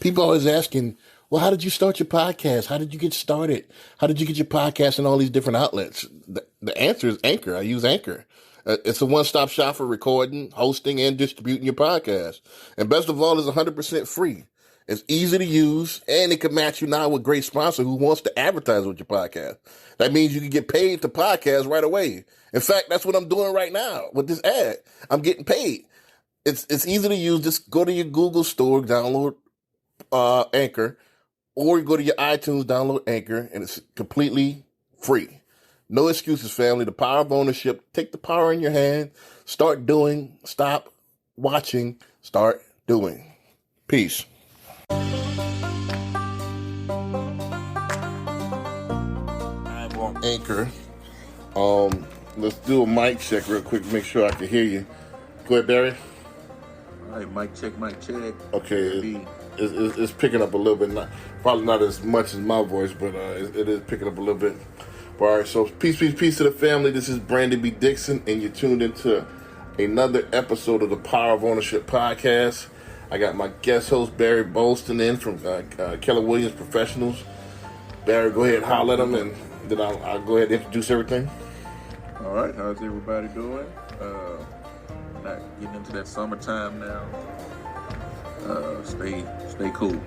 People always asking, well, how did you start your podcast? How did you get started? How did you get your podcast in all these different outlets? The answer is Anchor. I use Anchor. It's a one-stop shop for recording, hosting, and distributing your podcast. And best of all, it's 100% free. It's easy to use, and it can match you now with a great sponsor who wants to advertise with your podcast. That means you can get paid to podcast right away. In fact, that's what I'm doing right now with this ad. I'm getting paid. It's easy to use. Just go to your Google store, download Anchor, or you go to your iTunes, download Anchor, and it's completely free. No excuses, family. The power of ownership. Take the power in your hand. Start doing. Stop watching. Start doing. Peace. I'm on Anchor. Let's do a mic check real quick. Make sure I can hear you. Go ahead, Barry. All right, mic check, mic check. Okay. It's picking up a little bit. Probably not as much as my voice, but it is picking up a little bit. All right, so peace to the family. This is Brandon B. Dixon, and you're tuned into another episode of the Power of Ownership podcast. I got my guest host, Barry Bolston, in from Keller Williams Professionals. Barry, go ahead and holler at him, and then I'll go ahead and introduce everything. All right, how's everybody doing? Not getting into that summertime now. Stay cool.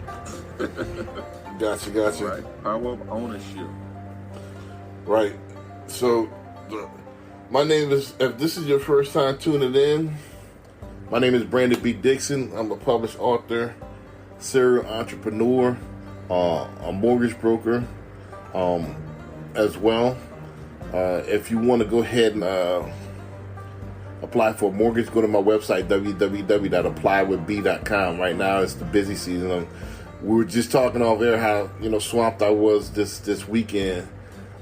Gotcha. All right, power of ownership. Right. So, my name is, if this is your first time tuning in, my name is Brandon B. Dixon. I'm a published author, serial entrepreneur, a mortgage broker as well. If you want to go ahead and apply for a mortgage, go to my website, www.applywithb.com. Right now, it's the busy season. We were just talking off air how, swamped I was this weekend.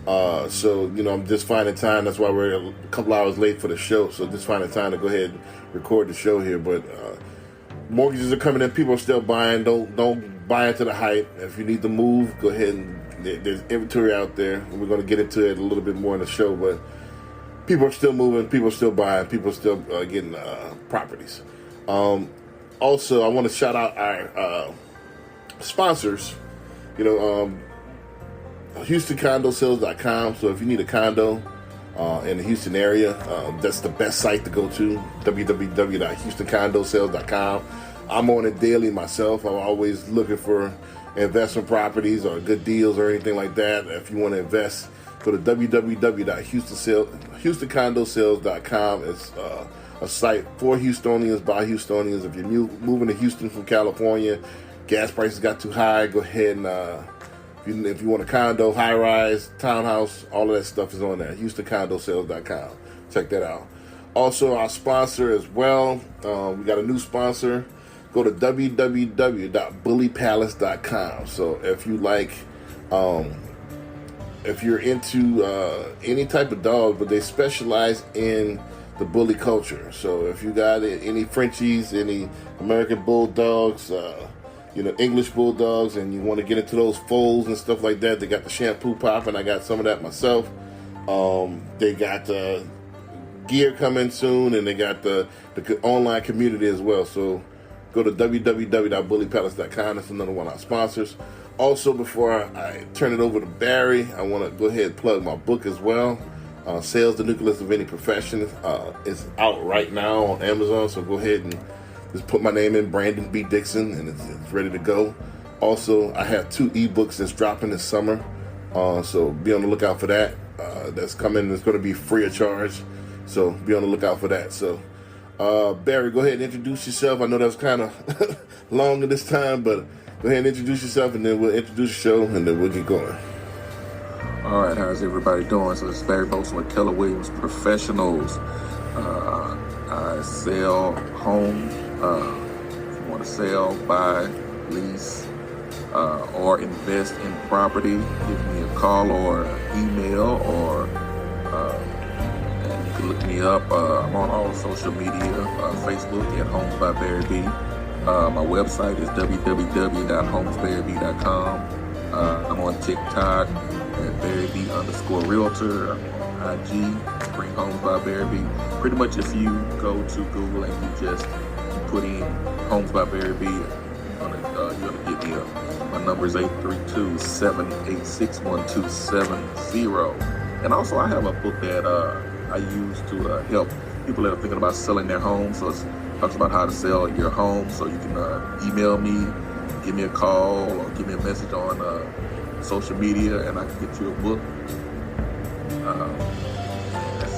So, I'm just finding time. That's why we're a couple hours late for the show. So just finding time to go ahead and record the show here. But mortgages are coming in. People are still buying. Don't buy into the hype. If you need to move, go ahead and there's inventory out there. We're going to get into it a little bit more in the show. But people are still moving. People are still buying. People are still getting properties. Also, I want to shout out our sponsors. HoustonCondoSales.com. So if you need a condo in the Houston area, that's the best site to go to, www.HoustonCondoSales.com. I'm on it daily myself. I'm always looking for investment properties or good deals or anything like that. If you want to invest, go to www.HoustonCondoSales.com. It's a site for Houstonians, by Houstonians. If you're moving to Houston from California, gas prices got too high, go ahead and if you want a condo, high-rise, townhouse, all of that stuff is on there. HoustonCondoSales.com. Check that out. Also, our sponsor as well. We got a new sponsor. Go to www.bullypalace.com. So if you like, if you're into any type of dog, but they specialize in the bully culture. So if you got any Frenchies, any American Bulldogs, English Bulldogs, and you want to get into those foals and stuff like that, they got the shampoo popping. I got some of that myself. They got gear coming soon, and they got the online community as well. So go to www.bullypalace.com. That's another one of our sponsors. Also, before I turn it over to Barry, I want to go ahead and plug my book as well. Sales, the Nucleus of Any Profession. It's out right now on Amazon, so go ahead and just put my name in, Brandon B. Dixon, and it's ready to go. Also, I have 2 ebooks that's dropping this summer, so be on the lookout for that. That's coming. It's going to be free of charge, so be on the lookout for that. So, Barry, go ahead and introduce yourself. I know that was kind of long at this time, but go ahead and introduce yourself, and then we'll introduce the show, and then we'll get going. All right, how's everybody doing? So this is Barry Bolton with Keller Williams Professionals. I sell homes. If you want to sell, buy, lease, or invest in property, give me a call or email, or and you can look me up. I'm on all social media, Facebook at Homes by Barry B. My website is www.homesbarryb.com. I'm on TikTok at BarryB_Realtor. I'm on IG, Spring Homes by Barry B. Pretty much if you go to Google and you just put in Homes by Barry B, you're gonna get me up. My number is 832-786-1270. And also, I have a book that I use to help people that are thinking about selling their home. So it talks about how to sell your home. So you can email me, give me a call, or give me a message on social media, and I can get you a book.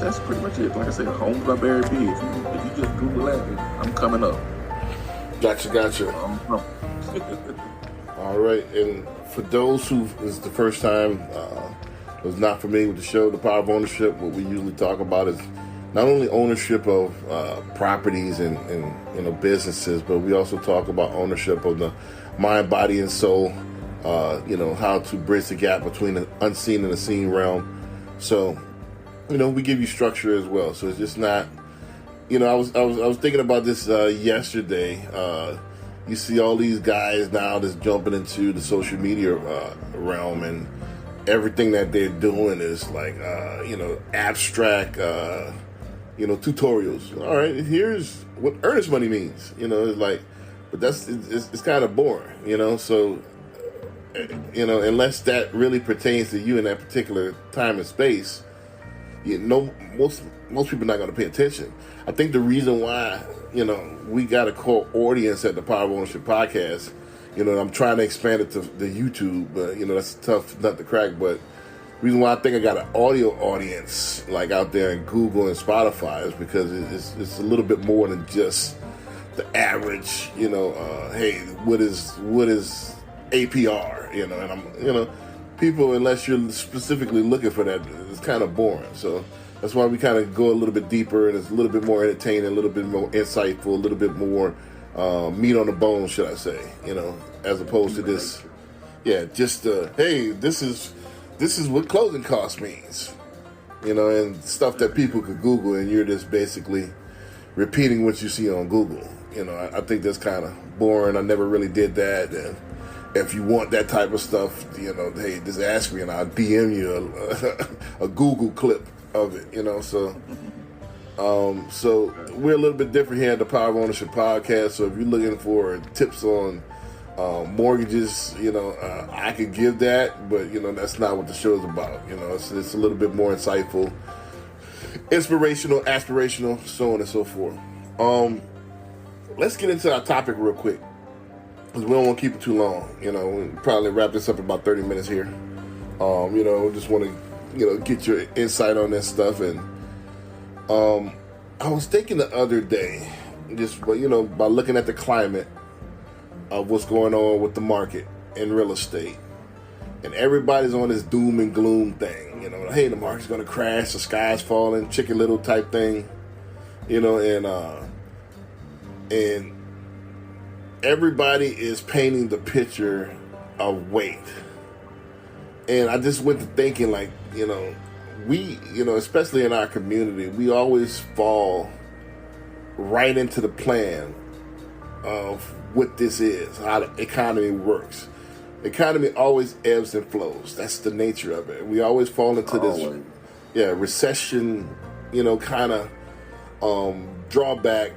That's pretty much it. Like I said, Homes by Barry B. If you just Google that, I'm coming up. Gotcha. All right, and for those who is the first time was not familiar with the show, The Power of Ownership, what we usually talk about is not only ownership of properties and businesses, but we also talk about ownership of the mind, body, and soul. How to bridge the gap between the unseen and the seen realm. So, we give you structure as well. So it's just not, I was thinking about this yesterday. You see all these guys now just jumping into the social media realm, and everything that they're doing is like, abstract, tutorials. All right, here's what earnest money means. It's like, but it's kind of boring. So, unless that really pertains to you in that particular time and space, most people are not going to pay attention. I think the reason why, we got a core audience at the Power of Ownership podcast, I'm trying to expand it to the YouTube, but, that's a tough nut to crack. But the reason why I think I got an audio audience, like out there in Google and Spotify, is because it's a little bit more than just the average, hey, what is APR, and I'm, people, unless you're specifically looking for that, it's kind of boring. So that's why we kind of go a little bit deeper, and it's a little bit more entertaining, a little bit more insightful, a little bit more meat on the bone, should I say, as opposed to this, just hey, this is what closing cost means, and stuff that people could Google, and you're just basically repeating what you see on Google. I think that's kind of boring. I never really did that. And if you want that type of stuff, hey, just ask me and I'll DM you a Google clip of it, So we're a little bit different here at the Power of Ownership podcast. So if you're looking for tips on mortgages, I could give that, but that's not what the show is about. It's a little bit more insightful, inspirational, aspirational, so on and so forth. Let's get into our topic real quick, because we don't want to keep it too long. We'll probably wrap this up in about 30 minutes here. Just want to, get your insight on this stuff. And I was thinking the other day, just, by looking at the climate of what's going on with the market in real estate, and everybody's on this doom and gloom thing. Hey, the market's going to crash, the sky's falling, Chicken Little type thing, and everybody is painting the picture of wait. And I just went to thinking, like, we, especially in our community, we always fall right into the plan of what this is, how the economy works. The economy always ebbs and flows. That's the nature of it. We always fall into this, recession, kind of drawback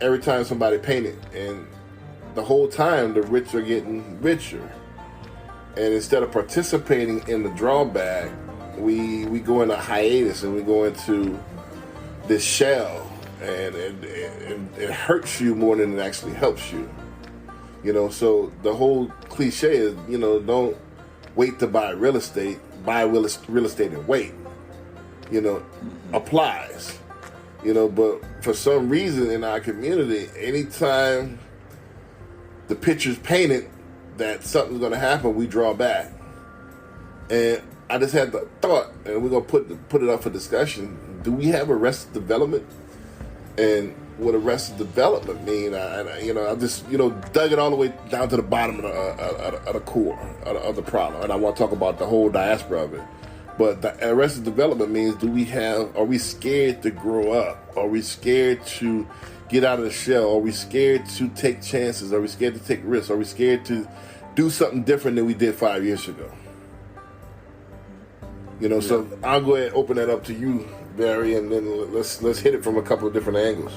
every time somebody painted. And the whole time, the rich are getting richer. And instead of participating in the drawback, we go into hiatus and we go into this shell, and it hurts you more than it actually helps you. So the whole cliche is, don't wait to buy real estate, buy real estate and wait, applies. But for some reason in our community, anytime the picture's painted that something's going to happen, we draw back. And I just had the thought, and we're going to put it up for discussion. Do we have arrested development? And what arrested development mean? I just dug it all the way down to the bottom of the core of the problem, and I want to talk about the whole diaspora of it. But the arrested development means, are we scared to grow up? Are we scared to get out of the shell? Are we scared to take chances? Are we scared to take risks? Are we scared to do something different than we did 5 years ago? So I'll go ahead and open that up to you, Barry, and then let's hit it from a couple of different angles.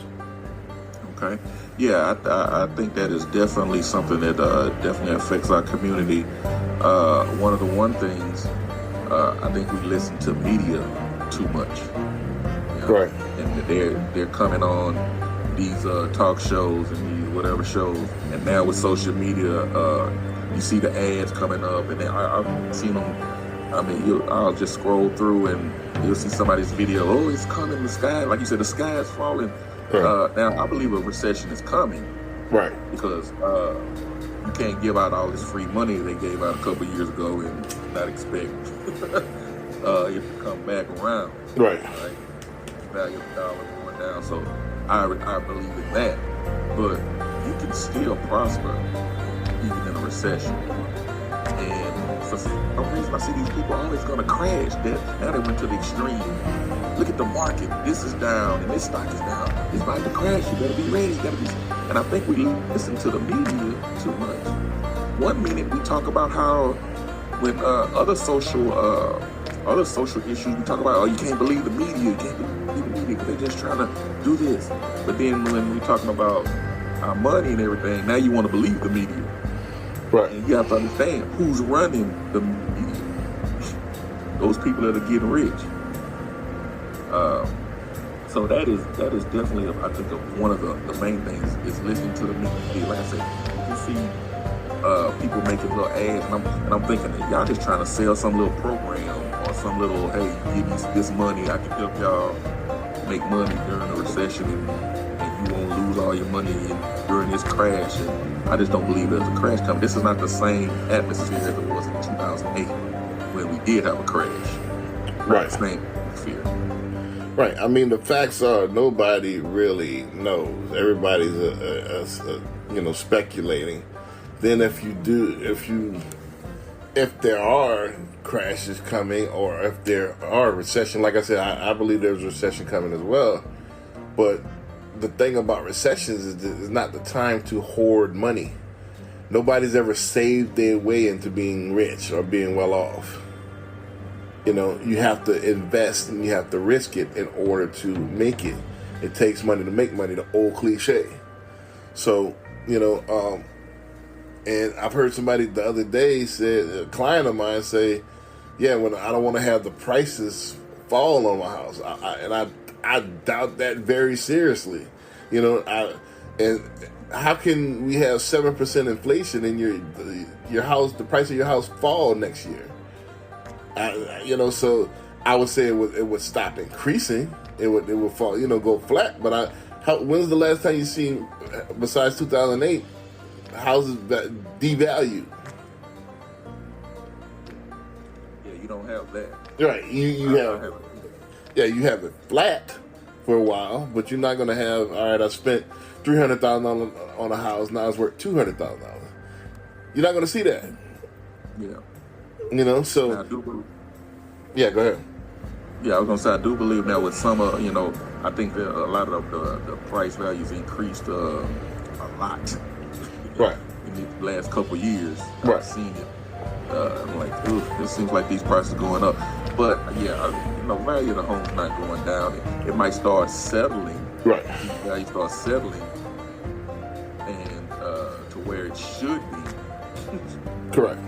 Okay. Yeah, I think that is definitely something that definitely affects our community. One things, I think we listen to media too much. You know? Right. And they're coming on these talk shows and these whatever shows, and now with social media, you see the ads coming up, and I've seen them. I mean, I'll just scroll through and you'll see somebody's video. Oh, it's coming. The sky, like you said, the sky is falling. Right. Now, I believe a recession is coming. Right. Because you can't give out all this free money they gave out a couple years ago and not expect it to come back around. Right. Right. The value of the dollar going down. So I believe in that. But you can still prosper even in a recession. And for some reason, I see these people always going to crash. Now they went to the extreme. Look at the market. This is down, and this stock is down. It's about to crash. You better be ready. You gotta be. And I think we listen to the media too much. One minute we talk about how when other social issues we talk about, oh, you can't believe the media. You can't believe the media because they're just trying to do this. But then when we're talking about our money and everything, now you want to believe the media. Right. And you have to understand who's running the media. Those people that are getting rich. So that is definitely, I think, one of the main things is listening to the media. Like I said, you can see people making little ads, and I'm thinking that y'all just trying to sell some little program or some little, hey, give me this money, I can help y'all make money during a recession, and you won't lose all your money during this crash. And I just don't believe there's a crash coming. This is not the same atmosphere as it was in 2008 when we did have a crash. Right. The same atmosphere. Right. I mean, the facts are nobody really knows. Everybody's speculating. Then if there are crashes coming, or if there are recession, like I said, I believe there's a recession coming as well. But the thing about recessions is it's not the time to hoard money. Nobody's ever saved their way into being rich or being well off. You know, you have to invest and you have to risk it in order to make it. It takes money to make money, the old cliche. So, and I've heard somebody the other day said, a client of mine say, yeah, when I don't want to have the prices fall on my house. I doubt that very seriously. And how can we have 7% inflation and your house, the price of your house fall next year? So I would say it would stop increasing. It would fall, go flat. But when's the last time you seen, besides 2008, houses that devalued? Yeah, you don't have that. Right. You have it flat for a while, but you're not going to have, all right, I spent $300,000 on a house, now it's worth $200,000. You're not going to see that. Yeah. So. Now, yeah, go ahead. Yeah, I was going to say, I do believe now with some, I think that a lot of the price values increased a lot. Right. In the last couple of years. Right. I've seen it. I'm like, it seems like these prices are going up. But, value of the home's not going down. It might start settling. Right. Value start settling and to where it should be. Correct.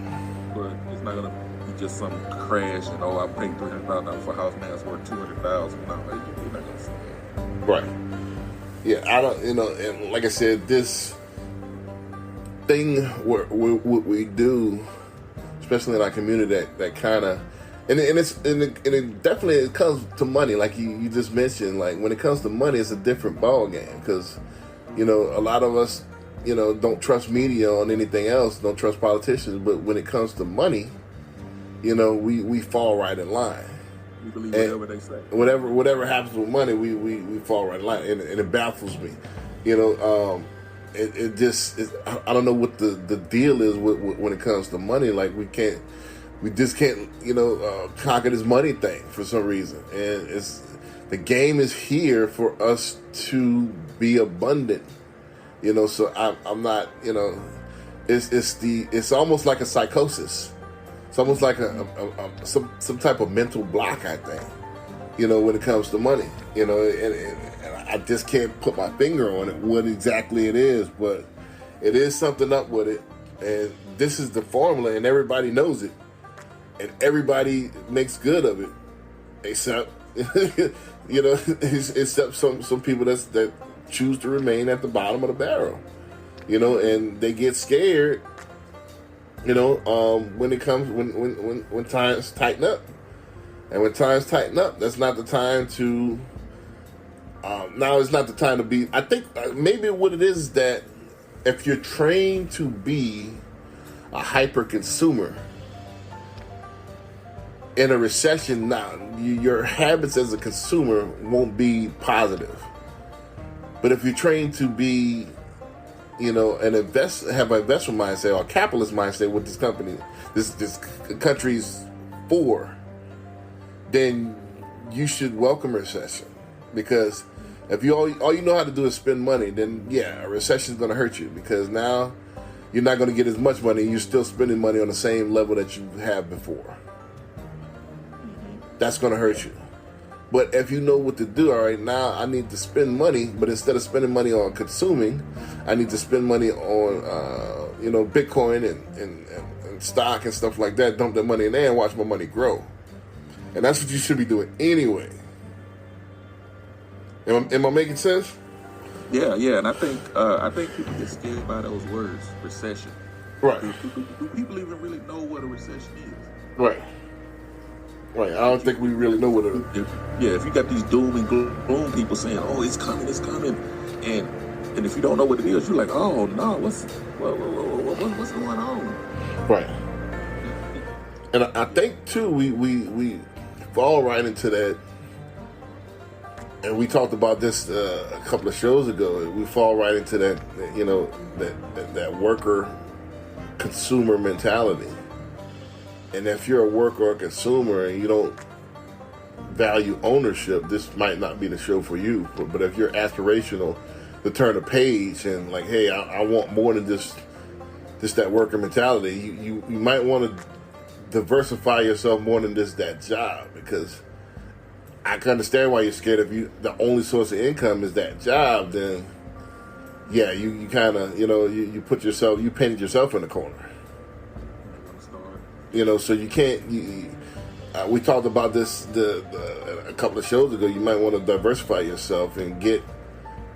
But it's not going to be just some crash and, I'm paying $300,000 for a house, now it's worth $200,000. No, you're not going to see that. Right. Yeah, I don't, and like I said, this thing what we do, especially in our community, that kind of, and it definitely comes to money, like you just mentioned. Like when it comes to money, it's a different ball game because, a lot of us, don't trust media on anything else, don't trust politicians, but when it comes to money, we fall right in line. We believe whatever they say. Whatever happens with money, we fall right in line, and it baffles me. It just I don't know what the deal is when it comes to money. Like we just can't conquer this money thing for some reason, and the game is here for us to be abundant. So I'm not. It's almost like a psychosis. It's almost like some type of mental block, I think. When it comes to money, and I just can't put my finger on it, what exactly it is, but it is something up with it. And this is the formula, and everybody knows it. And everybody makes good of it, except, except some people that choose to remain at the bottom of the barrel, and they get scared, when it comes, when times tighten up. And when times tighten up, that's not the time to, now is not the time to be, I think maybe what it is that if you're trained to be a hyper consumer, in a recession now, your habits as a consumer won't be positive. But if you're trained to be, have an investment mindset or a capitalist mindset, what this country's for, then you should welcome recession. Because if you all you know how to do is spend money, then yeah, a recession is going to hurt you, because now you're not going to get as much money. You're still spending money on the same level that you have before. That's going to hurt you. But if you know what to do, all right, now I need to spend money, but instead of spending money on consuming, I need to spend money on, Bitcoin and stock and stuff like that. Dump that money in there and watch my money grow. And that's what you should be doing anyway. Am I making sense? Yeah, and I think people get scared by those words, recession. Right. Do people even really know what a recession is? Right. Right. I don't think we really know what it is. If you got these doom and gloom people saying, "Oh, it's coming," and if you don't know what it is, you're like, "Oh no, what's going on?" Right. And I think too, we fall right into that. And we talked about this a couple of shows ago. We fall right into that, that worker consumer mentality. And if you're a worker or a consumer and you don't value ownership, this might not be the show for you. But if you're aspirational to turn a page and like, hey, I want more than just that worker mentality, you might want to diversify yourself more than just that job, because I can understand why you're scared. If the only source of income is that job, then yeah, you kind of, you painted yourself in the corner. So you can't. We talked about this a couple of shows ago. You might want to diversify yourself and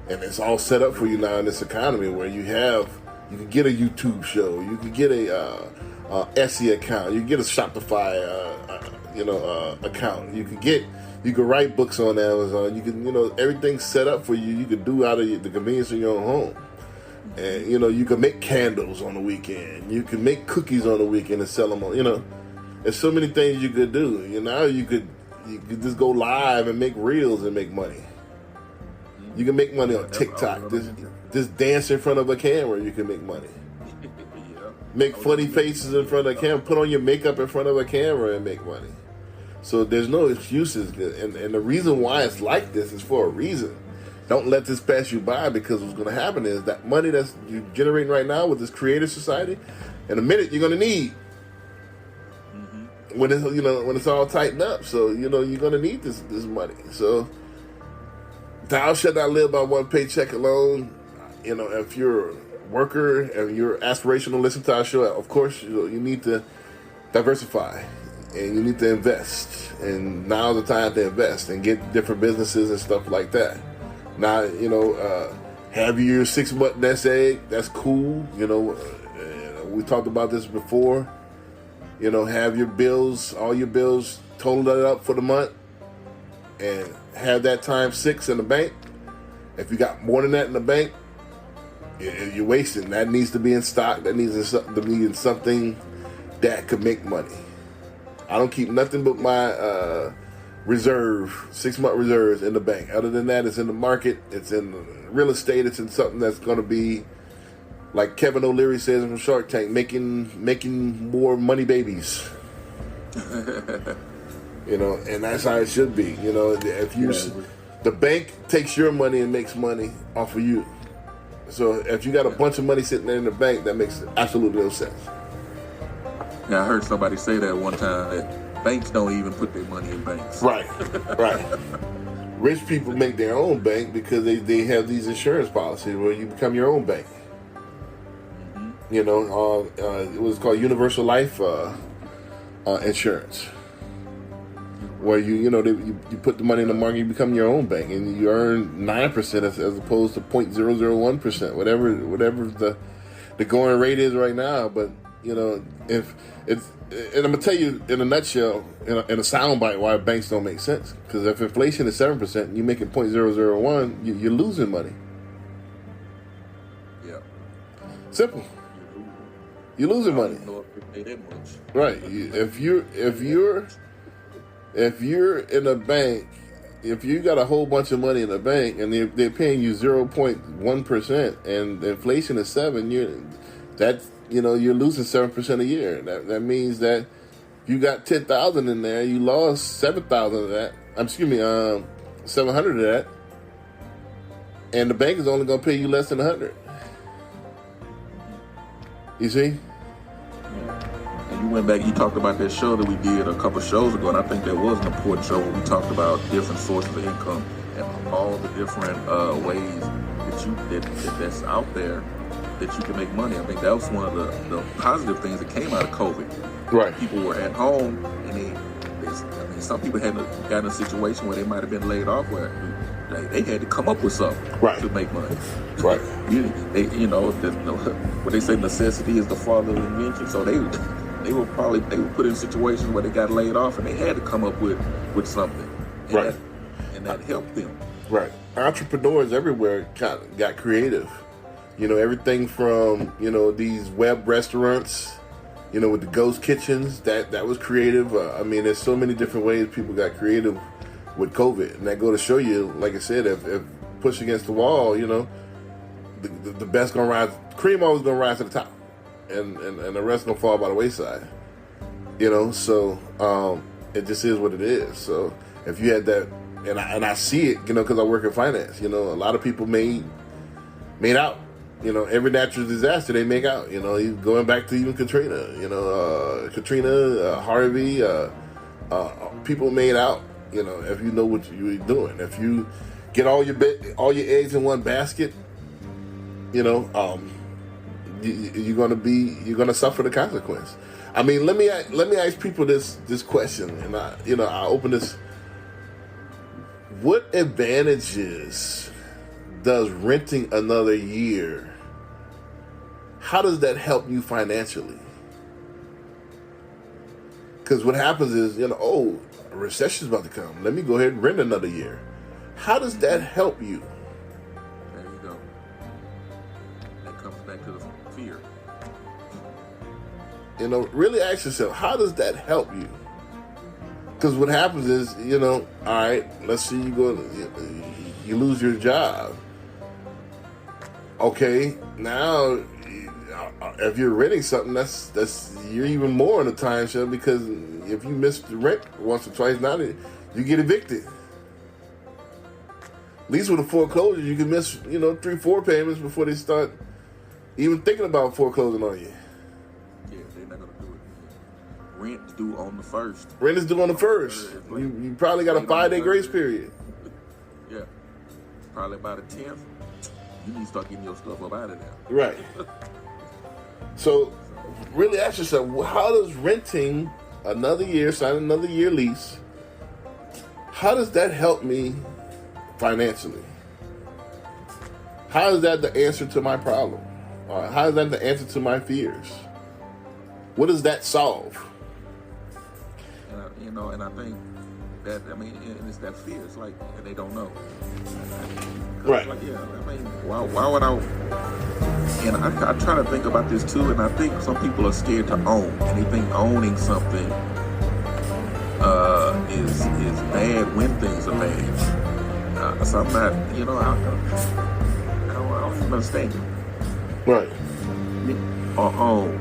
it's all set up for you now in this economy where you can get a YouTube show, you can get a Etsy account, you can get a Shopify, account. You can write books on Amazon. You can, everything's set up for you. You can do out of the convenience of your own home. And, you can make candles on the weekend. You can make cookies on the weekend and sell them on, there's so many things you could do. You could just go live and make reels and make money. You can make money on TikTok. Just dance in front of a camera, you can make money. Make funny faces in front of a camera. Put on your makeup in front of a camera and make money. So there's no excuses. And the reason why it's like this is for a reason. Don't let this pass you by, because what's going to happen is that money that's you're generating right now with this creative society, in a minute you're going to need when it's all tightened up. So you're going to need this money. So thou shalt not live by one paycheck alone. If you're a worker and you're aspirational, listen to our show. Of course, you need to diversify and you need to invest. And now's the time to invest and get different businesses and stuff like that. Now, have your 6-month nest egg. That's cool. We talked about this before. Have your bills, all your bills, total that up for the month, and have that times 6 in the bank. If you got more than that in the bank, you're wasting. That needs to be in stock. That needs to be in something that could make money. I don't keep nothing but my reserve, 6-month reserves in the bank. Other than that, it's in the market, it's in real estate, it's in something that's going to be, like Kevin O'Leary says from Shark Tank, making more money babies. And that's how it should be. If the bank takes your money and makes money off of you. So if you got a bunch of money sitting there in the bank, that makes absolutely no sense. Yeah, I heard somebody say that one time, that banks don't even put their money in banks. Right. Rich people make their own bank because they have these insurance policies where you become your own bank. You know, it was called Universal Life Insurance, where you put the money in the market, you become your own bank, and you earn 9% as opposed to 0.001%, whatever the going rate is right now. But you know, if it's, and I'm gonna tell you in a nutshell, in a soundbite, why banks don't make sense. Because if inflation is 7%, and you make it 0.001, you're losing money. Yeah. Simple. You're losing money. I don't know if they pay that much. Right. If you're in a bank, if you got a whole bunch of money in a bank and they're paying you 0.1% and inflation is 7%, you're losing 7% a year. That means that you got 10,000 in there, you lost 7,000 of that. 700 of that, and the bank is only going to pay you less than 100. You see? And you went back, you talked about that show that we did a couple shows ago, and I think that was an important show where we talked about different sources of income and all the different ways that's out there that you can make money. I think that was one of the positive things that came out of COVID. Right. People were at home, and some people had got in a situation where they might have been laid off where they had to come up with something to make money. Right. What they say, necessity is the father of invention. So they were put in situations where they got laid off and they had to come up with something. And that helped them. Right. Entrepreneurs everywhere got creative. You know, everything from, these web restaurants, with the ghost kitchens, that was creative. There's so many different ways people got creative with COVID. And that go to show you, like I said, if push against the wall, the best gonna rise. Cream always gonna rise to the top, and the rest gonna fall by the wayside. So it just is what it is. So if you had that, and I see it, because I work in finance. A lot of people made out. Every natural disaster they make out. Going back to even Katrina. Harvey. People made out. If you know what you're doing. If you get all your eggs in one basket, you're gonna suffer the consequence. Let me ask people this question, and I open this. What advantages does renting another year? How does that help you financially? Because what happens is, a recession's about to come. Let me go ahead and rent another year. How does that help you? There you go. That comes back to the fear. Really ask yourself, how does that help you? Because what happens is, all right, let's see, you lose your job. Okay, now if you're renting something, that's you're even more in a timeshare, because if you miss the rent once or twice, now you get evicted. At least with a foreclosure, you can miss 3-4 payments before they start even thinking about foreclosing on you. Yeah, they're not gonna do it. Rent is due on the 1st. Rent is due on the 1st. You probably got a 5-day grace period. Yeah, probably by the 10th. You need to start getting your stuff up out of there. Right. So, really ask yourself, how does renting another year, sign another year lease, how does that help me financially? How is that the answer to my problem? How is that the answer to my fears? What does that solve? And I think that, and it's that fear. It's like, and they don't know. Right. Like, why would I? And I try to think about this too, and I think some people are scared to own, and they think owning something is bad when things are bad. So I'm not, I don't even understand it. Right. Or own.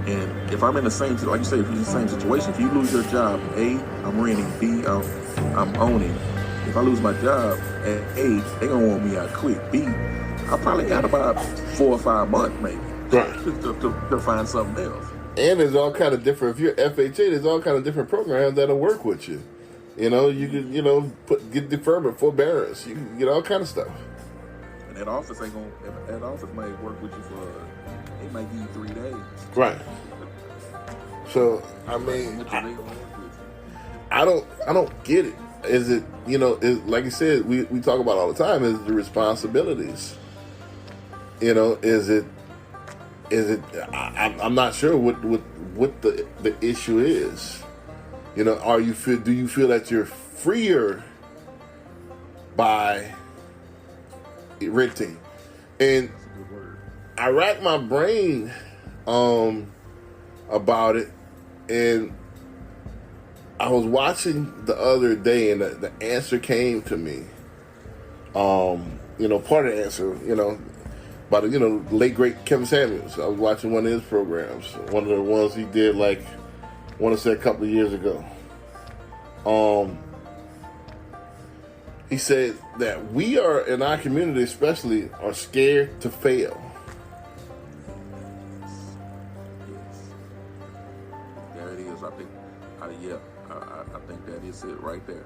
And if I'm in the same, like you say, if you're in the same situation, if you lose your job, A, I'm renting, B, I'm owning. If I lose my job at A, they gonna want me out quick. B, I probably got about 4 or 5 months maybe, right, to find something else. And there's all kind of different. If you're FHA, there's all kind of different programs that'll work with you. You could, get deferment, forbearance. You can get all kind of stuff. And that office ain't gonna. That office might work with you for. It might give you 3 days. Right. So I mean, I don't get it. Is it like you said, we talk about all the time, is the responsibilities. Is it I'm not sure what the issue is. Do you feel that you're freer by renting? And I racked my brain about it, and I was watching the other day, and the answer came to me. Part of the answer, by the late great Kevin Samuels. I was watching one of his programs, one of the ones he did, like, I want to say a couple of years ago. He said that we are, in our community especially, are scared to fail. Yes. There it is. I think that is it right there.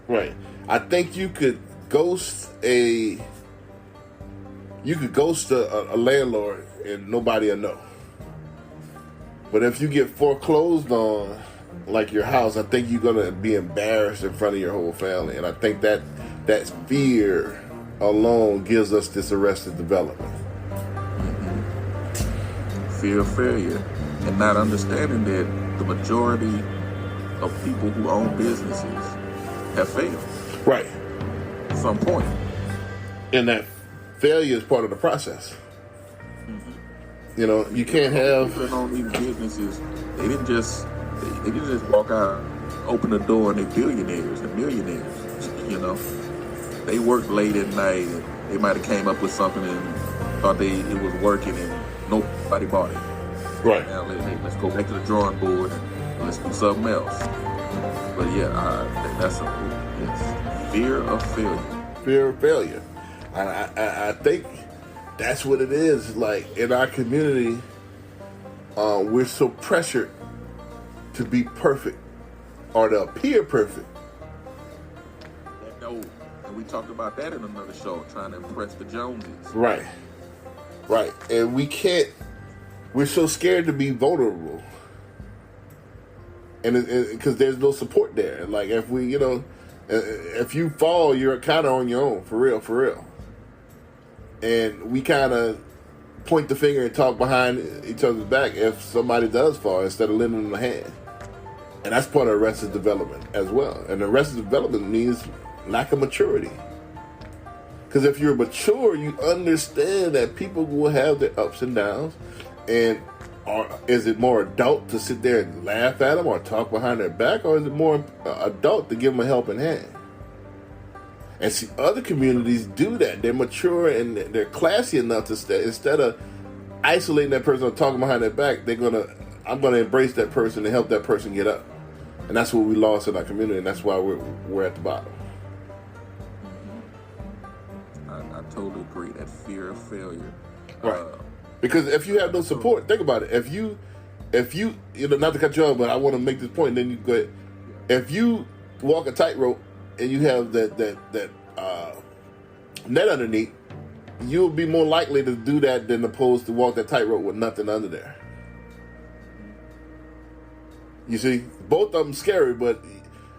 Right. I think you could ghost a landlord and nobody will know. But if you get foreclosed on, like your house, I think you're gonna be embarrassed in front of your whole family. And I think that fear alone gives us this arrested development. Fear of failure, and not understanding that the majority of people who own businesses have failed. Right. At some point. And that failure is part of the process. You can't have people that own these businesses. They didn't just walk out, open the door, and they're billionaires and millionaires. They worked late at night, and they might have came up with something and thought it was working, and nobody bought it. Right. Now let's go back to the drawing board and let's do something else. But that's fear of failure. Fear of failure. I think that's what it is. Like, in our community, we're so pressured to be perfect or to appear perfect. And we talked about that in another show, trying to impress the Joneses. Right. And we're so scared to be vulnerable. And because there's no support there. Like, if you fall, you're kind of on your own, for real. And we kind of point the finger and talk behind each other's back if somebody does fall, instead of lending them a hand. And that's part of arrested development as well. And arrested development means lack of maturity. Because if you're mature, you understand that people will have their ups and downs. And is it more adult to sit there and laugh at them or talk behind their back? Or is it more adult to give them a helping hand? And see, other communities do that. They're mature and they're classy enough to instead of isolating that person or talking behind their back, I'm gonna embrace that person and help that person get up. And that's what we lost in our community, and that's why we're at the bottom. I totally agree. That fear of failure. Right. Because if you have no support, think about it. If you not to cut you off, but I want to make this point. Then you go ahead. If you walk a tightrope and you have that net underneath, you'll be more likely to do that than opposed to walk that tightrope with nothing under there. You see, both of them scary, but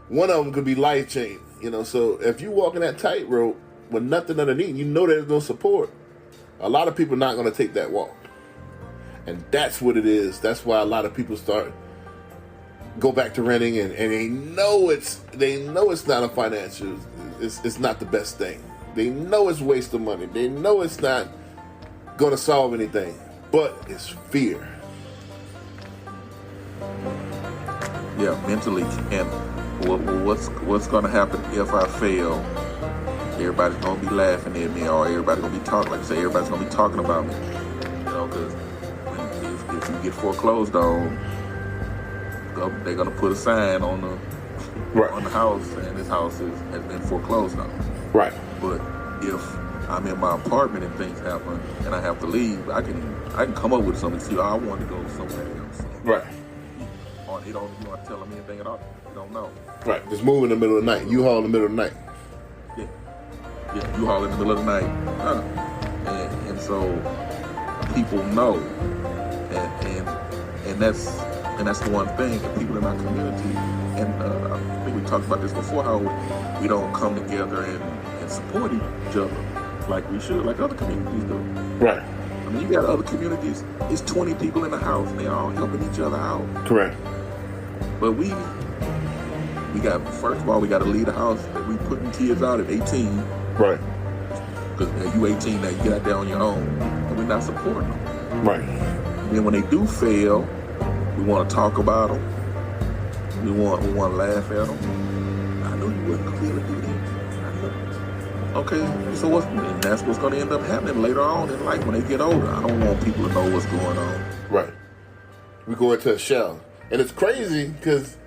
one of them could be life changing. So if you walk in that tightrope with nothing underneath, there's no support. A lot of people are not going to take that walk, and that's what it is. That's why a lot of people go back to renting, and they know it's not a financial. It's not the best thing. They know it's a waste of money. They know it's not going to solve anything, but it's fear. Yeah, mentally, and what's going to happen if I fail? Everybody's going to be laughing at me, or everybody's going to be talking. Like I say, everybody's going to be talking about me. Because if you get foreclosed on, they're going to put a sign on the house, and this house has been foreclosed on. Right. But if I'm in my apartment and things happen and I have to leave, I can come up with something. See, I want to go somewhere else. Right. Or you don't tell them anything at all. Don't know. Right. Just move in the middle of the night. U-Haul in the middle of the night. Yeah. Yeah. U-Haul in the middle of the night. And so people know, and that's the one thing that people in our community, and I think we talked about this before, how we don't come together and support each other like we should, like other communities do. Right. I mean, you got other communities, it's 20 people in the house, and they all helping each other out. Correct. But we got, first of all, we got to leave the house that we putting kids out at 18. Right. Because you 18 now, you get out there on your own, and we're not supporting them. Right. And then when they do fail, we want to talk about them. We want to laugh at them. I know you wouldn't clearly do this. I know. Okay, so and that's what's going to end up happening later on in life when they get older. I don't want people to know what's going on. Right. We go into a shell. And it's crazy because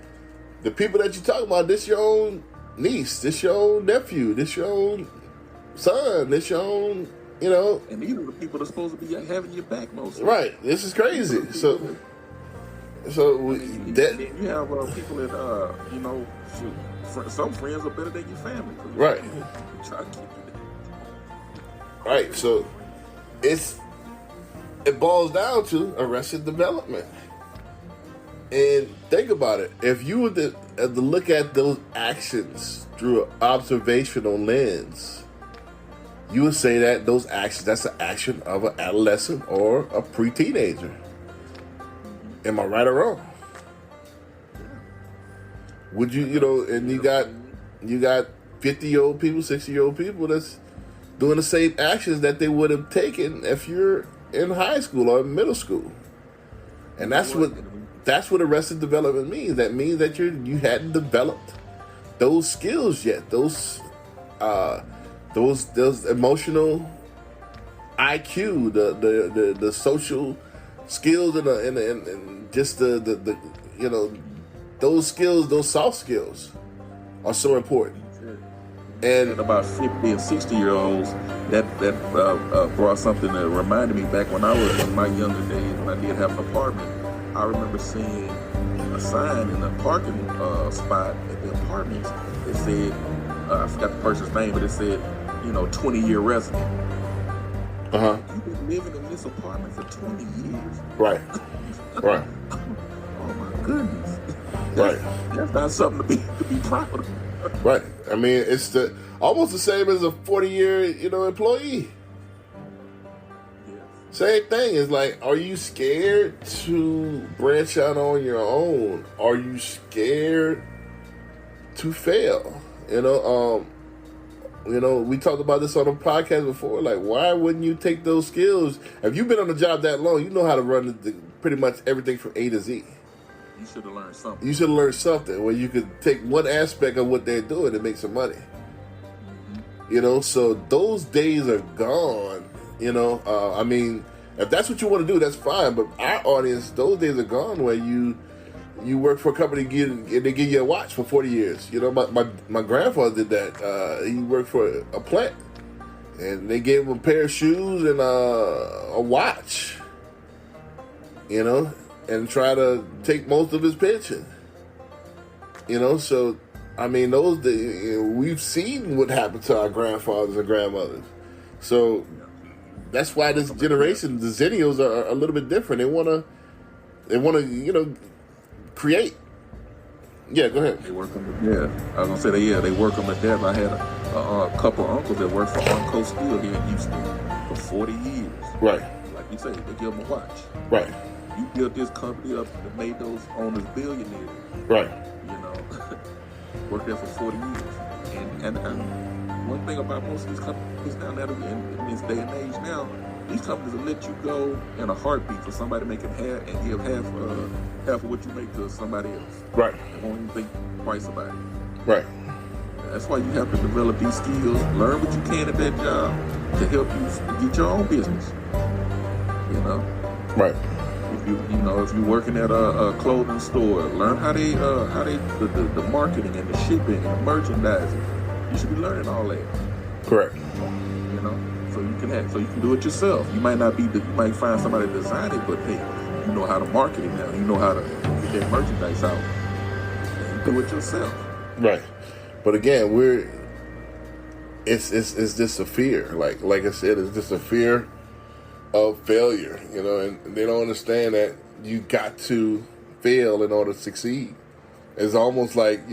the people that you talk about, this your own niece, this your own nephew, this your own son, this your own, you know. And these are the people that's supposed to be having your back most of the Right. This is crazy. So you have people that, you know, some friends are better than your family. Right. Try to keep you there. Right. So it boils down to arrested development. And think about it. If you were to look at those actions through an observational lens, you would say that those actions, that's an action of an adolescent or a pre-teenager. Am I right or wrong? Would you, you know, and you got 50-year-old people, 60-year-old people that's doing the same actions that they would have taken if you're in high school or middle school. And that's what arrested development means. That means that you hadn't developed those skills yet. Those emotional IQ, the social skills, and just the you know, those skills, those soft skills are so important. And about 50 and 60-year-olds, that brought something that reminded me back when I was in my younger days, when I did have an apartment. I remember seeing a sign in the parking spot at the apartments that said, I forgot the person's name, but it said, you know, 20-year resident. You've been living in this apartment for 20 years. Right. Right. Oh my goodness. Right. That's not something to be proud of. Right. I mean, it's almost the same as a 40-year, you know, employee. Same thing. It's like, are you scared to branch out on your own? Are you scared to fail? You know, we talked about this on the podcast before. Like, why wouldn't you take those skills? If you've been on the job that long, you know how to run pretty much everything from A to Z. You should have learned something. You should have learned something where you could take one aspect of what they're doing and make some money. Mm-hmm. You know, so those days are gone. You know, I mean, if that's what you want to do, that's fine. But our audience, those days are gone where you work for a company and they give you a watch for 40 years. You know, my grandfather did that. He worked for a plant, and they gave him a pair of shoes and a watch. You know, and try to take most of his pension. You know, so I mean, those days, you know, we've seen what happened to our grandfathers and grandmothers. So that's why this generation, the Zennials, are a little bit different. They wanna, you know, create. Yeah, go ahead. They work on the I was gonna say they work on the dev. I had a couple of uncles that worked for Armco Steel here in Houston for 40 years. Right. Like you say, they give them a watch. Right. You built this company up that made those owners billionaires. Right. You know, worked there for 40 years. And one thing about most of these companies now, in this day and age now, these companies will let you go in a heartbeat for somebody making half and give half of what you make to somebody else. Right. They won't even think twice about it. Right. That's why you have to develop these skills, learn what you can at that job to help you get your own business. You know? Right. If you're working at a clothing store, learn how the marketing and the shipping and the merchandising. You should be learning all that. Correct. You know, so you can do it yourself. You might find somebody to design it, but hey, you know how to market it now. You know how to get that merchandise out. And you do it yourself. Right. But again, it's just a fear. Like I said, it's just a fear of failure, and they don't understand that you got to fail in order to succeed. It's almost like,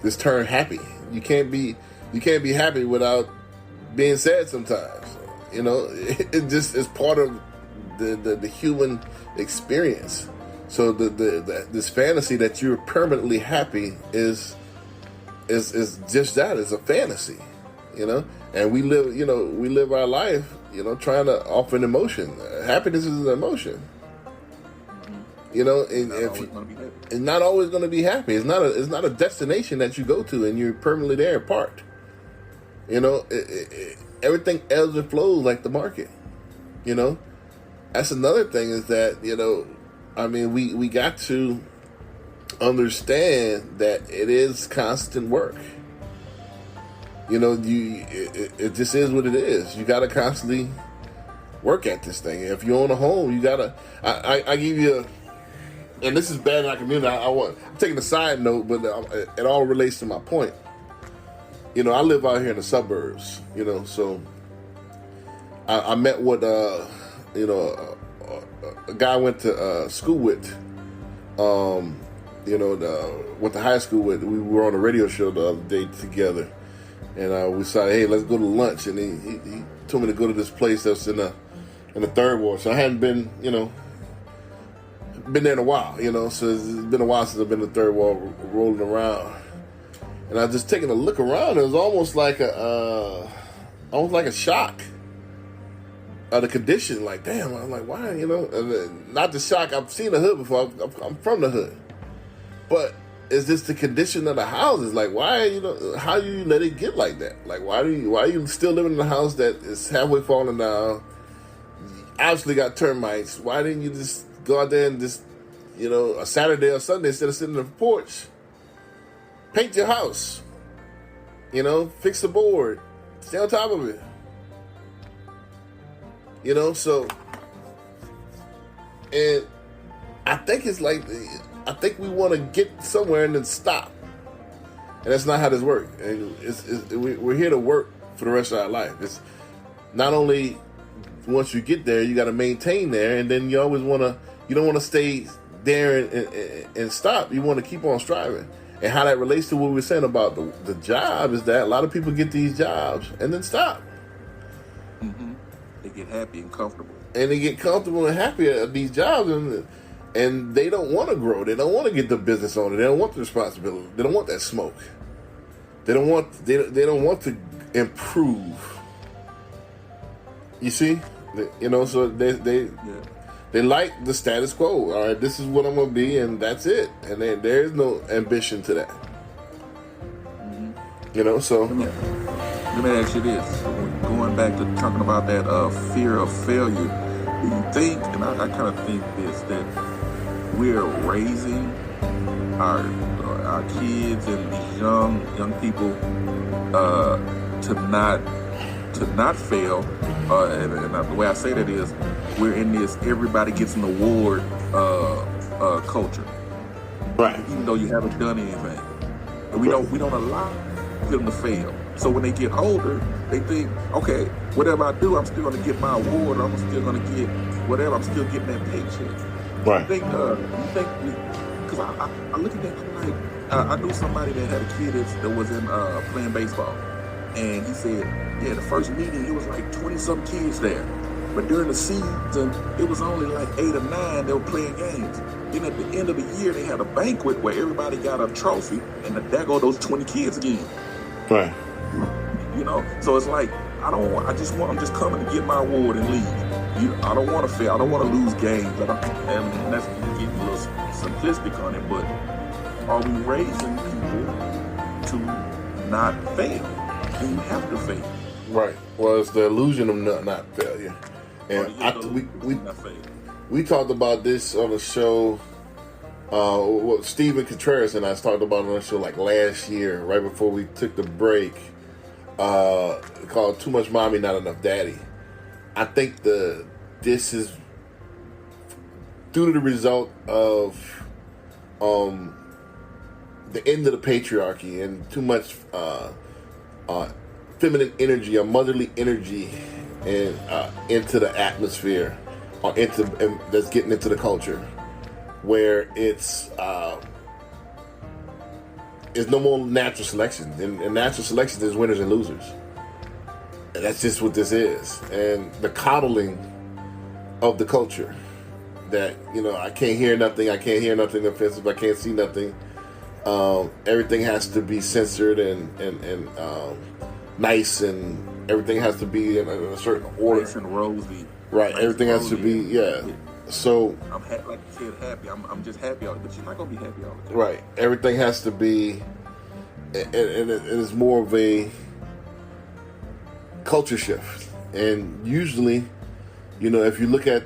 this term happy. You can't be happy without being sad sometimes. It just is part of the human experience. So this fantasy that you're permanently happy is just that. It's a fantasy, and we live our life, trying to offer an emotion. Happiness is an emotion, and it's not always going to be happy. It's not a destination that you go to and you're permanently there parked. Everything ebbs and flows like the market. That's another thing is that, we got to understand that it is constant work. It just is what it is. You got to constantly work at this thing. If you own a home, you got to, I give you, and this is bad in our community. I'm taking a side note, but it all relates to my point. I live out here in the suburbs, so I met with, a guy I went to school with, went to high school with. We were on a radio show the other day together, and we decided, hey, let's go to lunch. And he told me to go to this place that's in the third ward. So I hadn't been, been there in a while, So it's been a while since I've been in the third ward rolling around. And I was just taking a look around. It was almost like a shock of the condition. Like, damn, I'm like, why, not the shock. I've seen the hood before. I'm from the hood. But it's just the condition of the houses. Like, why, how do you let it get like that? Like, why are you still living in a house that is halfway falling down? You obviously got termites. Why didn't you just go out there and just, a Saturday or Sunday, instead of sitting on the porch, paint your house, fix the board, stay on top of it, so, and I think it's like, I think we want to get somewhere and then stop, and that's not how this works. And we're here to work for the rest of our life. It's not only once you get there, you got to maintain there, and then you don't want to stay there and stop. You want to keep on striving. And how that relates to what we were saying about the job is that a lot of people get these jobs and then stop. Mm-hmm. They get happy and comfortable. And they get comfortable and happy at these jobs, and they don't want to grow. They don't want to get the business owner. They don't want the responsibility. They don't want that smoke. They don't want to improve. You see, so they like the status quo. All right, this is what I'm going to be, and that's it. And there's no ambition to that. Mm-hmm. So. Let me ask you this. Going back to talking about that fear of failure, do you think, and I kind of think this, that we're raising our kids and these young people to not fail, and the way I say that is, we're in this everybody gets an award culture, right? Even though you haven't done anything, and we don't allow them to fail. So when they get older, they think, okay, whatever I do, I'm still going to get my award. I'm still going to get whatever. I'm still getting that paycheck. Right. Because I look at that, I'm like, I knew somebody that had a kid that was in playing baseball, and he said, yeah, the first meeting, it was like 20-some kids there. But during the season, it was only like 8 or 9 that were playing games. Then at the end of the year, they had a banquet where everybody got a trophy, and there go those 20 kids again. Right. So it's like, I'm just coming to get my award and leave. I don't want to fail. I don't want to lose games. And that's getting a little simplistic on it, but are we raising people to not fail? And you have to fail. Right. Well, it's the illusion of not failure. And we talked about this on the show. What Stephen Contreras and I talked about on the show like last year, right before we took the break. Called "Too Much Mommy, Not Enough Daddy." I think this is due to the result of the end of the patriarchy and too much feminine energy or motherly energy and into the atmosphere or that's getting into the culture, where it's no more natural selection, and natural selection is winners and losers. And that's just what this is, and the coddling of the culture. That, I can't hear nothing offensive. I can't see nothing. Everything has to be censored and nice, and everything has to be in a certain order. Nice and rosy. Right. Nice everything has to be, yeah. So I'm like you said, happy. I'm just happy, but you're not gonna be happy all the time. right. Everything has to be, and it's more of a culture shift. And usually, if you look at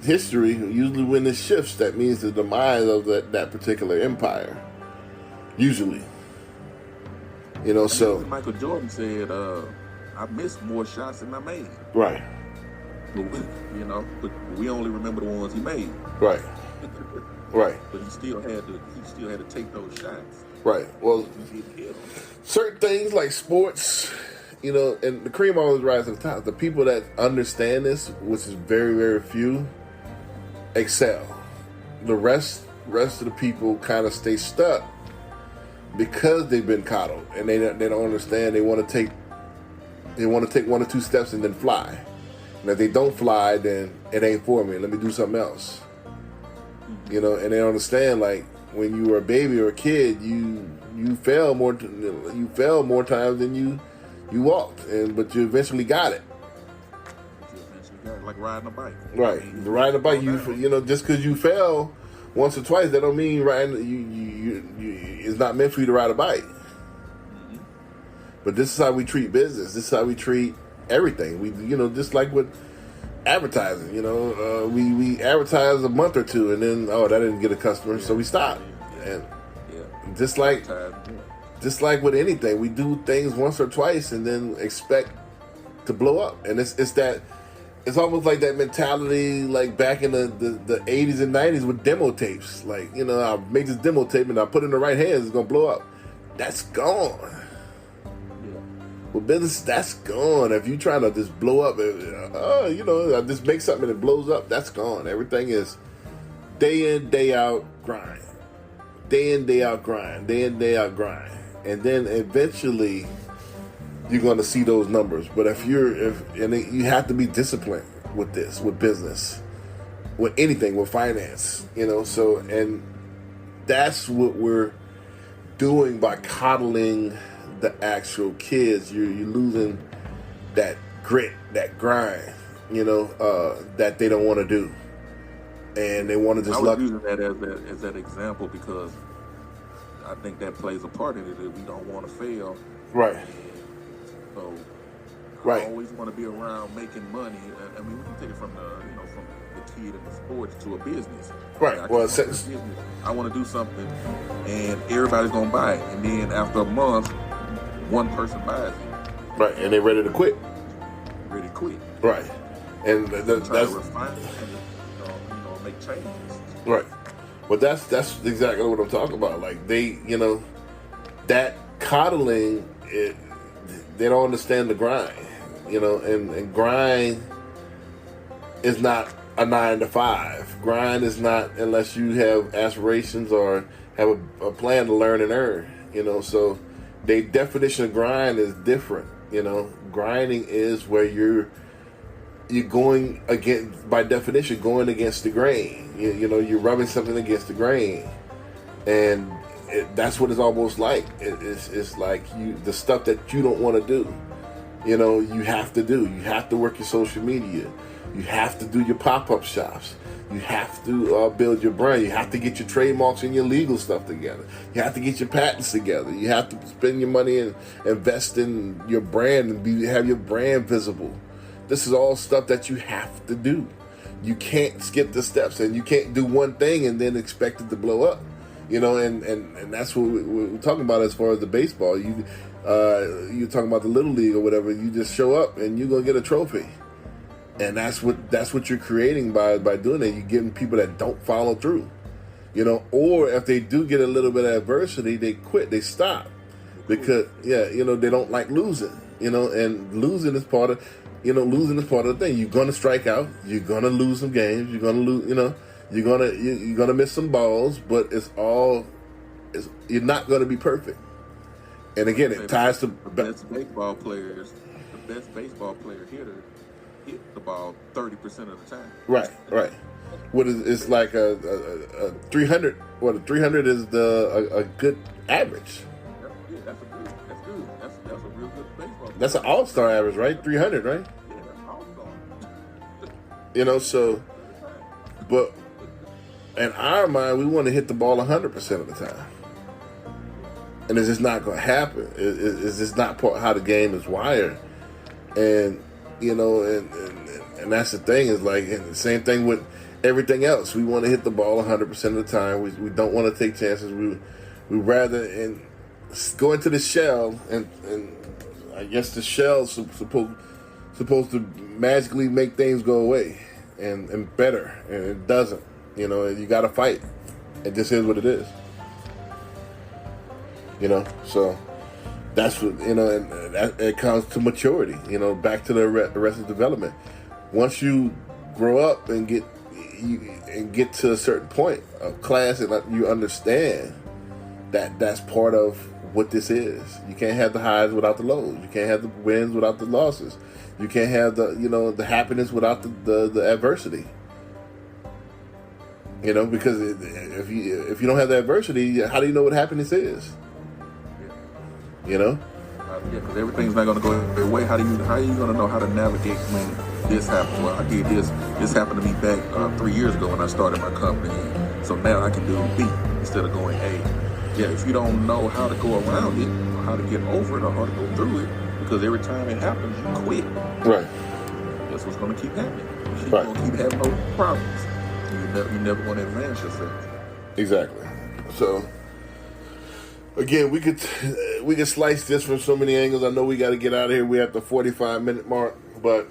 history, usually when it shifts, that means the demise of that particular empire. Usually, so Michael Jordan said, "I missed more shots than I made." Right. But we only remember the ones he made. Right. Right. But he still had to take those shots. Right. Well, certain things like sports, and the cream always rises to the top. The people that understand this, which is very, very few, excel. The rest of the people kind of stay stuck because they've been coddled and they don't understand. They want to take 1 or 2 steps and then fly. And if they don't fly, then it ain't for me. Let me do something else. And they don't understand, like, when you were a baby or a kid, you fell more times than you walked, but you eventually got it. Like riding a bike. Right. Riding a bike, just because you fell once or twice, that don't mean it's not meant for you to ride a bike. Mm-hmm. But this is how we treat business. This is how we treat everything. We, just like with advertising, we advertise a month or two and then, that didn't get a customer, so we stop. And just like with anything, we do things once or twice and then expect to blow up. And it's almost like that mentality, like back in the 80s and 90s with demo tapes. Like, I'll make this demo tape and I'll put it in the right hands, it's going to blow up. That's gone. With business, that's gone. If you trying to just blow up, I just make something and it blows up, that's gone. Everything is day in, day out grind. Day in, day out grind. Day in, day out grind. And then eventually you're going to see those numbers. But you have to be disciplined with this, with business, with anything, with finance, so, and that's what we're doing by coddling the actual kids. You're losing that grit, that grind, that they don't want to do. And they want to just I was using that as that example because I think that plays a part in it, that we don't want to fail. Right. So right. I always want to be around making money. I mean, we can take it from the kid in the sports to a business. Right. I want to do something, and everybody's gonna buy it, and then after a month, one person buys it. Right, and they're ready to quit. Ready to quit. Right, and that's to refine it and make changes. Right, but that's exactly what I'm talking about. Like they, that coddling it. They don't understand the grind, and grind is not a 9 to 5. Grind is not unless you have aspirations or have a plan to learn and earn, so the definition of grind is different, Grinding is where you're going against, by definition, going against the grain. You're rubbing something against the grain, and that's what it's almost like. It's like the stuff that you don't want to do. You have to do. You have to work your social media. You have to do your pop-up shops. You have to build your brand. You have to get your trademarks and your legal stuff together. You have to get your patents together. You have to spend your money and invest in your brand and have your brand visible. This is all stuff that you have to do. You can't skip the steps, and you can't do one thing and then expect it to blow up. And that's what we're talking about as far as the baseball. You're talking about the Little League or whatever. You just show up and you're gonna get a trophy, and that's what you're creating by doing it. You're getting people that don't follow through. Or if they do get a little bit of adversity, they quit, they stop. Because, they don't like losing, and losing is part of the thing. You're going to strike out. You're going to lose some games. You're going to lose, you're going to miss some balls, but you're not going to be perfect. And again, it ties to the best baseball player hitter hit the ball 30% of the time. Right. It's like a 300. What a 300 is a good average. Yeah, that's good. That's a real good baseball player. That's an all-star average, right? 300, right? Yeah, that's all-star. So, but in our mind, we want to hit the ball 100% of the time. And it's just not going to happen. It's just not how the game is wired. And, and that's the thing is like, and the same thing with everything else. We want to hit the ball 100% of the time. We don't want to take chances. We rather go into the shell, and I guess the shell's supposed to magically make things go away and better, and it doesn't. You got to fight. It just is what it is. So that's what, and it comes to maturity, back to the Arrested Development. Once you grow up and get to a certain point of class, and you understand that that's part of what this is. You can't have the highs without the lows. You can't have the wins without the losses. You can't have the happiness without the adversity. Because if you don't have the adversity, how do you know what happiness is? Yeah, because everything's not going to go your way. How are you going to know how to navigate when this happened? Well, I did this. This happened to me back 3 years ago when I started my company. So now I can do B instead of going A. Yeah, if you don't know how to go around it, or how to get over it, or how to go through it, because every time it happens, you quit. Right. That's what's going to keep happening. You're Right. going to keep having no problems. You're never going to advance yourself. Exactly. So, again, we could slice this from so many angles. I know we got to get out of here. We're at the 45-minute mark. But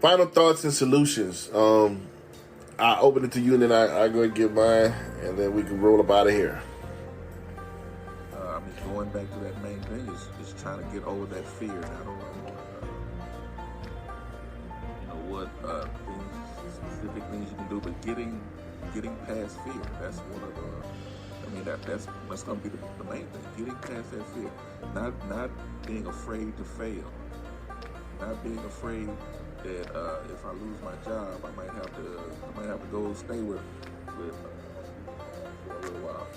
final thoughts and solutions. I open it to you, and then I go and give mine, and then we can roll up out of here. Going back to that main thing is trying to get over that fear. And I don't know what specific things you can do, but getting past fear. That's one of the. That's going to be the main thing. Getting past that fear, not being afraid to fail, not being afraid that if I lose my job, I might have to go stay with for a little while.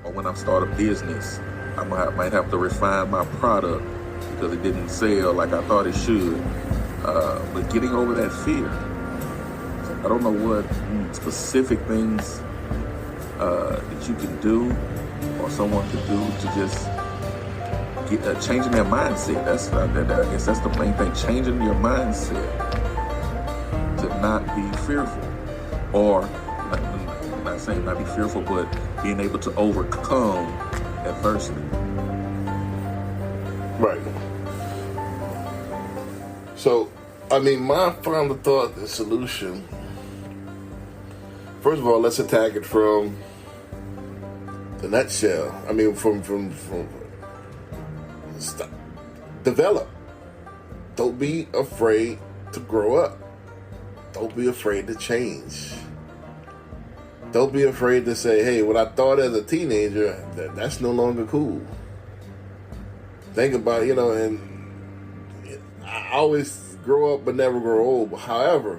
Or when I start a business, I might have to refine my product because it didn't sell like I thought it should. But getting over that fear, I don't know what specific things that you can do or someone can do to just get changing their mindset. I guess that's the main thing. Changing your mindset to not be fearful, or I'm not saying not be fearful, but being able to overcome adversity. Right. So, my final thought and solution. First of all, let's attack it from the nutshell. From stop. Develop. Don't be afraid to grow up. Don't be afraid to change. Don't be afraid to say, hey, what I thought as a teenager, that's no longer cool. Think about, and I always grow up but never grow old. However,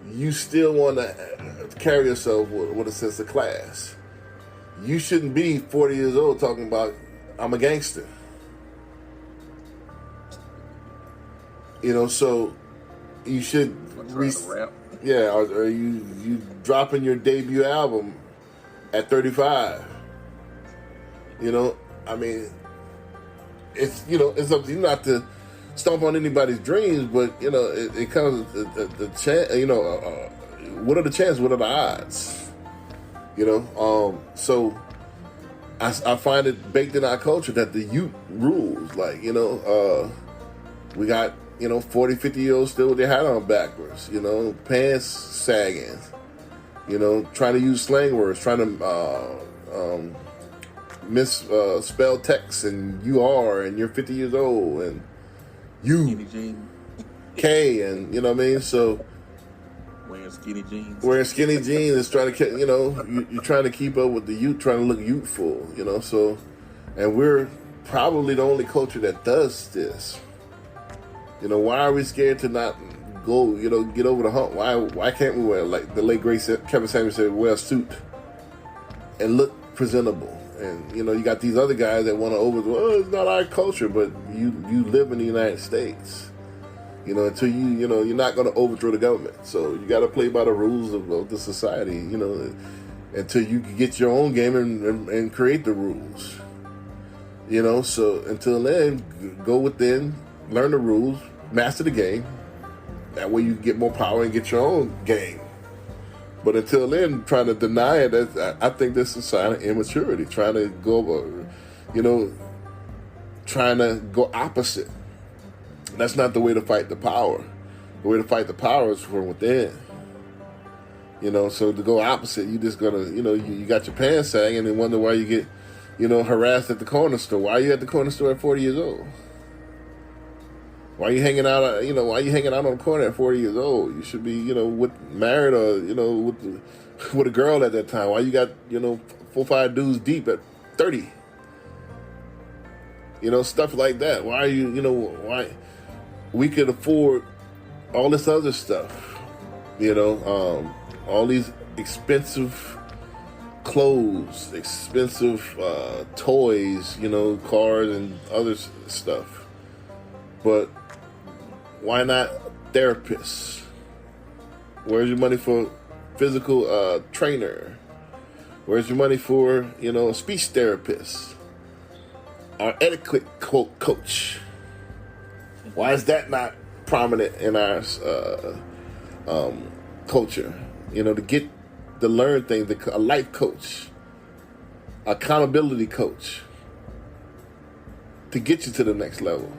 you still want to carry yourself with a sense of class. You shouldn't be 40 years old talking about, I'm a gangster. So you should rap. Yeah, or you dropping your debut album at 35. It's up to you not to stomp on anybody's dreams, but it comes the chance. What are the chances? What are the odds? So I find it baked in our culture that the youth rules. Like we got 40, 50-year-olds still with their hat on backwards, pants sagging, Trying to use slang words, trying to misspell text, and you are, and you're 50 years old, and you Skinny jeans. K, and you know what I mean. So Wearing skinny jeans. wearing skinny jeans is trying to, you're trying to keep up with the youth, trying to look youthful, So, and we're probably the only culture that does this. Why are we scared to not go, get over the hump? Why can't we wear, like the late great Kevin Samuels said, wear a suit and look presentable? And you got these other guys that want to it's not our culture, but you live in the United States. Until you're not going to overthrow the government. So you got to play by the rules of the society, until you can get your own game and create the rules. So until then, go within, learn the rules, master the game. That way you get more power and get your own game. But until then, trying to deny it, I think this is a sign of immaturity. Trying to go, trying to go opposite. That's not the way to fight the power. The way to fight the power is from within. So to go opposite, you just gonna, you got your pants sagging and wonder why you get, harassed at the corner store. Why are you at the corner store at 40 years old? Why are you hanging out? Why are you hanging out on the corner at 40 years old? You should be, married or, with a girl at that time. Why you got, 4-5 dudes deep at 30? Stuff like that. Why are you, why? We could afford all this other stuff, all these expensive clothes, expensive toys, cars and other stuff. But why not therapists? Where's your money for physical trainer? Where's your money for, a speech therapist? Our etiquette coach. Why is that not prominent in our culture? To learn things, a life coach, accountability coach, to get you to the next level.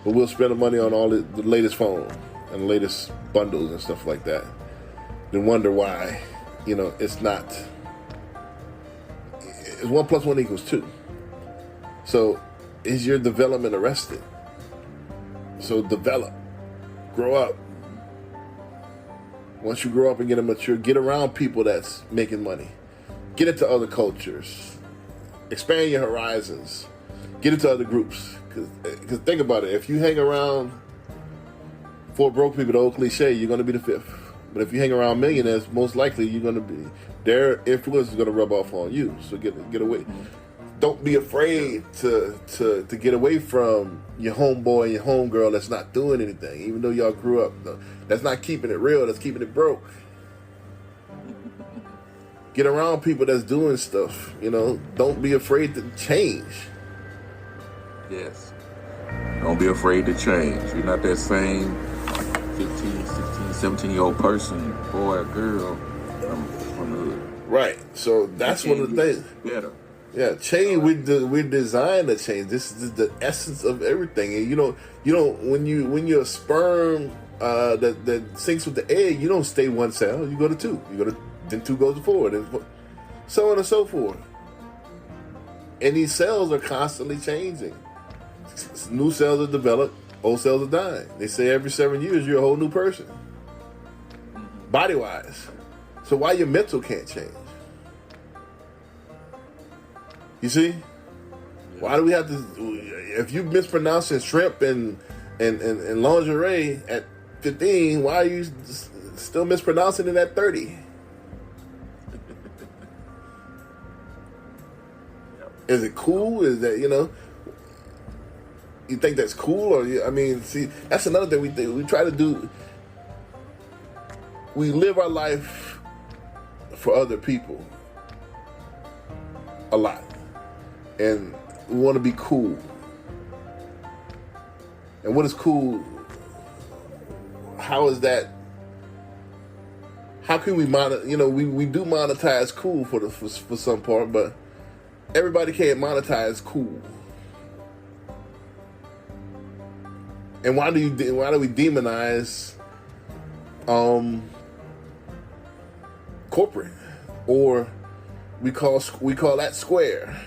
But we'll spend the money on all the latest phone and the latest bundles and stuff like that. Then wonder why, it's not. It's 1 + 1 = 2. So, is your development arrested? So develop, grow up. Once you grow up and get mature, get around people that's making money. Get into other cultures. Expand your horizons. Get into other groups. Because think about it. If you hang around 4 broke people, the old cliche, you're going to be the 5th. But if you hang around millionaires, most likely you're going to be, their influence is going to rub off on you. So get away. Don't be afraid to get away from your homeboy and your homegirl that's not doing anything, even though y'all grew up. That's not keeping it real. That's keeping it broke. Get around people that's doing stuff. Don't be afraid to change. Yes. Don't be afraid to change. You're not that same 15, 16, 17-year-old person, boy or girl from the hood. Right. So that's one of the things. Better. Yeah, change. We're designed to change. This is the essence of everything. And you don't when you're a sperm that sinks with the egg, you don't stay 1 cell. You go to 2. Then 2 goes to 4, and so on and so forth. And these cells are constantly changing. New cells are developed. Old cells are dying. They say every 7 years you're a whole new person, body wise. So why your mental can't change? You see? Why do we have to? If you mispronouncing shrimp and lingerie at 15, why are you still mispronouncing it at 30? Is it cool? Is that you think that's cool? Or see, that's another thing we think. We try to do. We live our life for other people a lot. And we want to be cool. And what is cool? How is that? How can we we do monetize cool for some part, but everybody can't monetize cool. And why do we demonize corporate, or we call that square.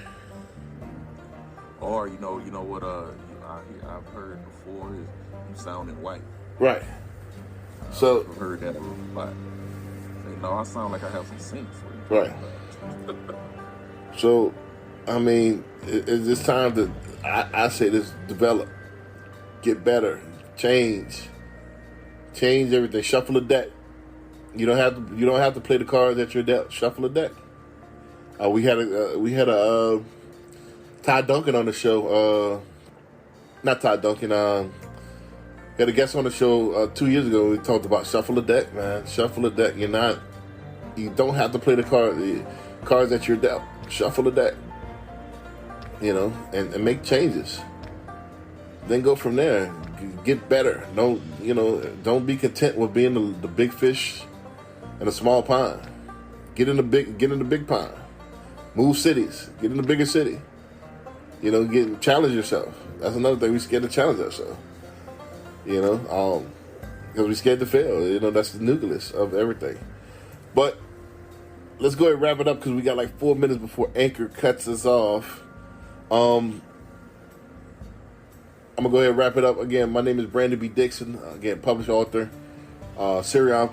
Or you know what? I've heard before is you sounding white. Right. So I've heard that a lot. Say, no, I sound like I have some sense. right. So, I mean, it's this time to I say this: develop, get better, change everything, shuffle the deck. You don't have to play the cards that you're dealt. Shuffle the deck. We had a Ty Duncan on the show. Not Ty Duncan. We had a guest on the show 2 years ago. We talked about shuffle the deck, man. Shuffle the deck. You don't have to play the cards that you're dealt. Shuffle the deck. And make changes. Then go from there. Get better. Don't be content with being the big fish in a small pond. Get in the big pond. Move cities. Get in the bigger city. Challenge yourself. That's another thing. We're scared to challenge ourselves. Because we're scared to fail. That's the nucleus of everything. But let's go ahead and wrap it up because we got like 4 minutes before Anchor cuts us off. I'm going to go ahead and wrap it up. Again, my name is Brandon B. Dixon. Again, published author, serial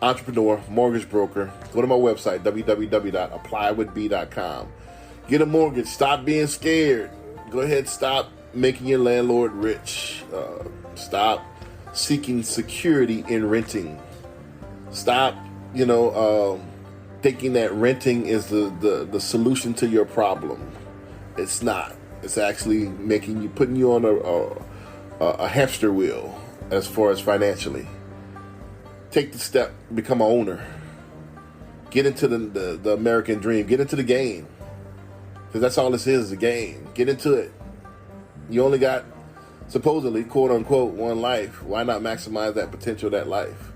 entrepreneur, mortgage broker. Go to my website, www.applywithb.com. Get a mortgage. Stop being scared. Go ahead, stop making your landlord rich. Stop seeking security in renting. Stop, thinking that renting is the solution to your problem. It's not. It's actually putting you on a hamster wheel as far as financially. Take the step, become an owner. Get into the American dream. Get into the game. Because that's all this is a game. Get into it. You only got, supposedly, quote unquote, one life. Why not maximize that potential of that life?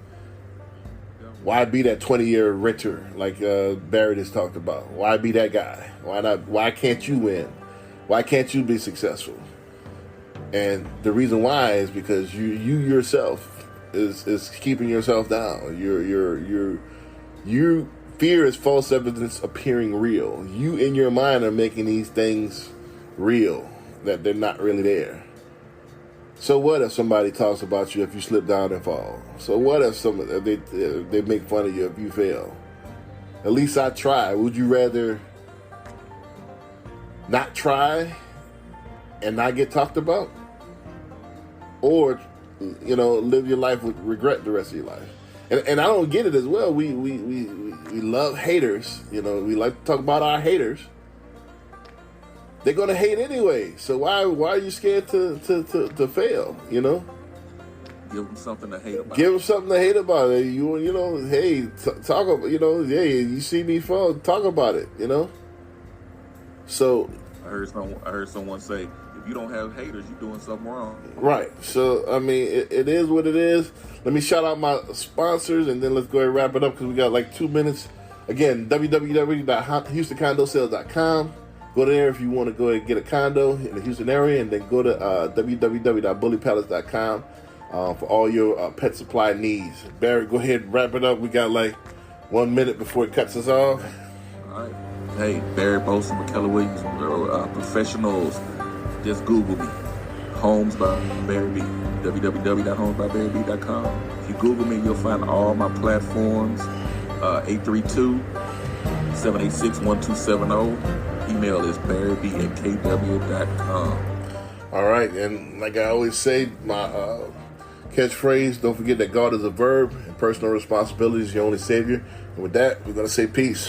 Why be that 20-year renter like Barry just talked about? Why be that guy? Why not? Why can't you win? Why can't you be successful? And the reason why is because you yourself is keeping yourself down. You fear is false evidence appearing real. You in your mind are making these things real that they're not really there. So what if somebody talks about you if you slip down and fall? So what if they make fun of you if you fail? At least I try. Would you rather not try and not get talked about? Or, live your life with regret the rest of your life? And I don't get it as well. We love haters. We like to talk about our haters. They're gonna hate anyway. So why are you scared to fail? Give them something to hate about. Give them something to hate about. Hey, talk about. Hey, you see me fall, talk about it. So I heard someone say, if you don't have haters, you're doing something wrong. Right. So I mean, it is what it is. Let me shout out my sponsors, and then let's go ahead and wrap it up because we got like 2 minutes. Again, www.houstoncondoSales.com. Go there if you want to go ahead and get a condo in the Houston area, and then go to www.bullypalace.com for all your pet supply needs. Barry, go ahead and wrap it up. We got like 1 minute before it cuts us off. All right. Hey, Barry Bolson, McKellar Williams, professionals. Just Google me. Homes by Barry B. www.homesbybarryb.com. If you Google me, you'll find all my platforms. 832-786-1270. Email is barryb@kw.com. All right, and like I always say, my catchphrase, don't forget that God is a verb and personal responsibility is your only savior. And with that, we're going to say peace.